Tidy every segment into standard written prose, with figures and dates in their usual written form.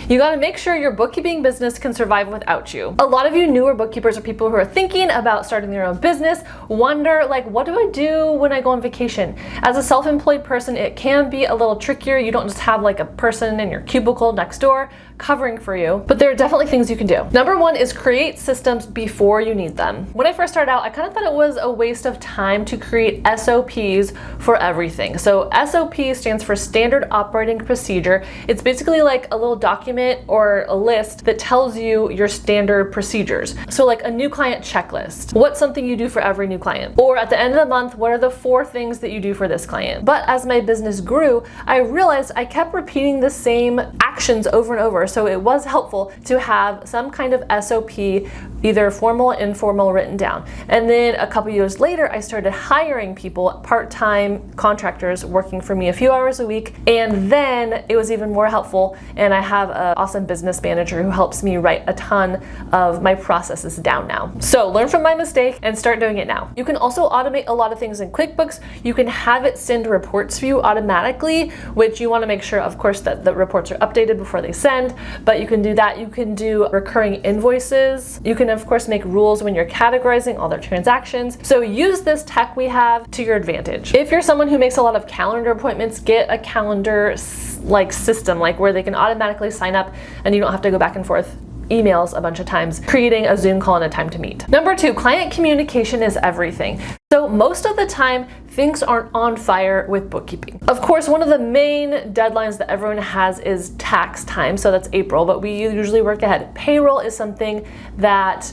You gotta make sure your bookkeeping business can survive without you. A lot of you newer bookkeepers or people who are thinking about starting their own business wonder, like, what do I do when I go on vacation? As a self-employed person, it can be a little trickier. You don't just have like a person in your cubicle next door covering for you, but there are definitely things you can do. Number one is create systems before you need them. When I first started out, I kind of thought it was a waste of time to create SOPs for everything. So SOP stands for Standard Operating Procedure. It's basically like a little document or a list that tells you your standard procedures. So like a new client checklist. What's something you do for every new client? Or at the end of the month, what are the 4 things that you do for this client? But as my business grew, I realized I kept repeating the same actions over and over. So it was helpful to have some kind of SOP, either formal or informal, written down. And then a couple years later, I started hiring people, part-time contractors working for me a few hours a week. And then it was even more helpful. And I have an awesome business manager who helps me write a ton of my processes down now. So learn from my mistake and start doing it now. You can also automate a lot of things in QuickBooks. You can have it send reports for you automatically, which you want to make sure, of course, that the reports are updated before they send. But you can do that. You can do recurring invoices. You can, of course, make rules when you're categorizing all their transactions. So use this tech we have to your advantage. If you're someone who makes a lot of calendar appointments, get a calendar like system, like where they can automatically sign up and you don't have to go back and forth emails a bunch of times, creating a Zoom call and a time to meet. Number 2, client communication is everything. So most of the time, things aren't on fire with bookkeeping. Of course, one of the main deadlines that everyone has is tax time, so that's April, but we usually work ahead. Payroll is something that,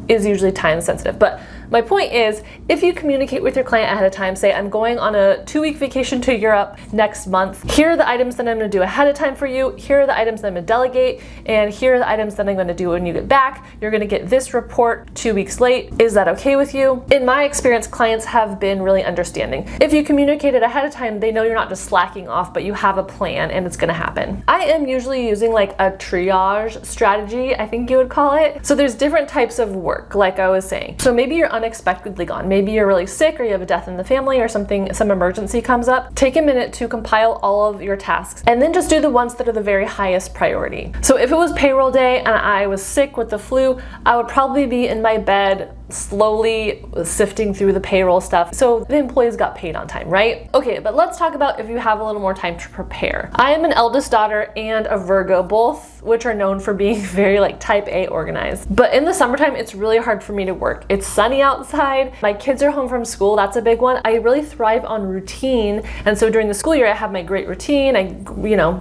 is usually time sensitive. But my point is, if you communicate with your client ahead of time, say, I'm going on a 2-week vacation to Europe next month. Here are the items that I'm gonna do ahead of time for you. Here are the items that I'm gonna delegate. And here are the items that I'm gonna do when you get back. You're gonna get this report 2 weeks late. Is that okay with you? In my experience, clients have been really understanding. If you communicate it ahead of time, they know you're not just slacking off, but you have a plan and it's gonna happen. I am usually using like a triage strategy, I think you would call it. So there's different types of work, like I was saying. So maybe you're unexpectedly gone. Maybe you're really sick or you have a death in the family or something, some emergency comes up. Take a minute to compile all of your tasks and then just do the ones that are the very highest priority. So if it was payroll day and I was sick with the flu, I would probably be in my bed slowly sifting through the payroll stuff so the employees got paid on time, right? Okay, but let's talk about if you have a little more time to prepare. I am an eldest daughter and a Virgo, both which are known for being very like type A organized. But in the summertime, it's really hard for me to work. It's sunny outside. My kids are home from school. That's a big one. I really thrive on routine. And so during the school year, I have my great routine. I,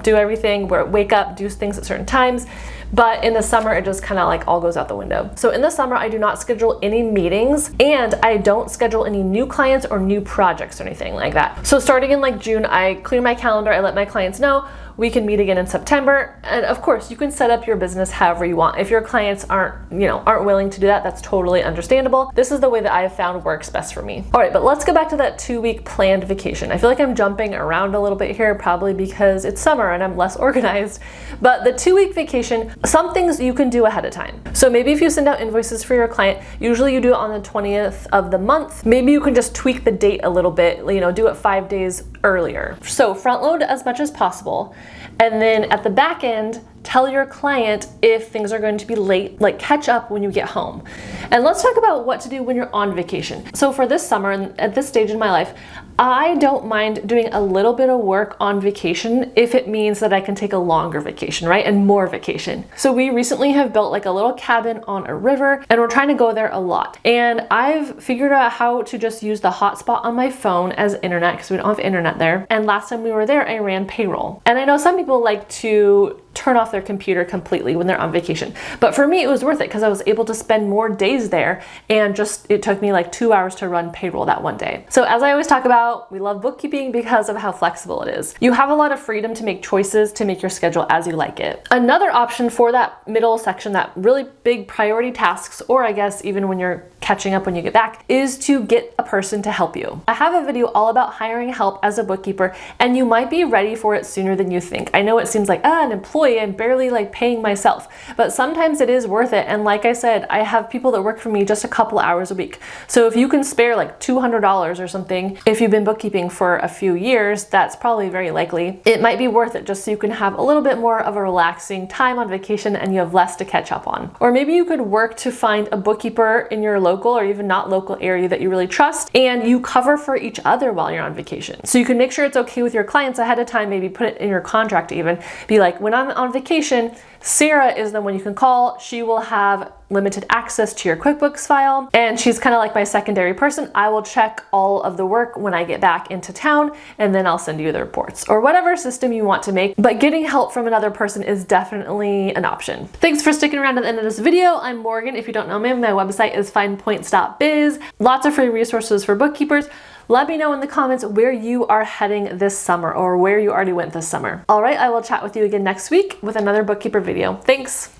do everything, wake up, do things at certain times. But in the summer, it just kind of like all goes out the window. So in the summer, I do not schedule any meetings and I don't schedule any new clients or new projects or anything like that. So starting in like June, I clear my calendar. I let my clients know we can meet again in September. And of course, you can set up your business however you want. If your clients aren't willing to do that, that's totally understandable. This is the way that I have found works best for me. All right, but let's go back to that 2-week planned vacation. I feel like I'm jumping around a little bit here, probably because it's summer and I'm less organized. But the 2-week vacation, some things you can do ahead of time. So maybe if you send out invoices for your client, usually you do it on the 20th of the month. Maybe you can just tweak the date a little bit, do it 5 days earlier. So front load as much as possible. And then at the back end, tell your client if things are going to be late, like catch up when you get home. And let's talk about what to do when you're on vacation. So for this summer and at this stage in my life, I don't mind doing a little bit of work on vacation if it means that I can take a longer vacation, right? And more vacation. So we recently have built like a little cabin on a river and we're trying to go there a lot. And I've figured out how to just use the hotspot on my phone as internet because we don't have internet there. And last time we were there, I ran payroll. And I know some people like to turn off their computer completely when they're on vacation. But for me, it was worth it because I was able to spend more days there and it took me like 2 hours to run payroll that one day. So as I always talk about, we love bookkeeping because of how flexible it is. You have a lot of freedom to make choices to make your schedule as you like it. Another option for that middle section, that really big priority tasks, or I guess even when you're catching up when you get back, is to get a person to help you. I have a video all about hiring help as a bookkeeper, and you might be ready for it sooner than you think. I know it seems like, an employee, employee and barely like paying myself. But sometimes it is worth it. And like I said, I have people that work for me just a couple hours a week. So if you can spare like $200 or something, if you've been bookkeeping for a few years, that's probably very likely. It might be worth it just so you can have a little bit more of a relaxing time on vacation and you have less to catch up on. Or maybe you could work to find a bookkeeper in your local or even not local area that you really trust, and you cover for each other while you're on vacation. So you can make sure it's okay with your clients ahead of time, maybe put it in your contract even. Be like, when I'm on vacation, Sarah is the one you can call. She will have limited access to your QuickBooks file, and she's kind of like my secondary person. I will check all of the work when I get back into town, and then I'll send you the reports or whatever system you want to make. But getting help from another person is definitely an option. Thanks for sticking around to the end of this video. I'm Morgan. If you don't know me, my website is FinePoints.biz. Lots of free resources for bookkeepers. Let me know in the comments where you are heading this summer or where you already went this summer. All right, I will chat with you again next week with another bookkeeper video. Thanks.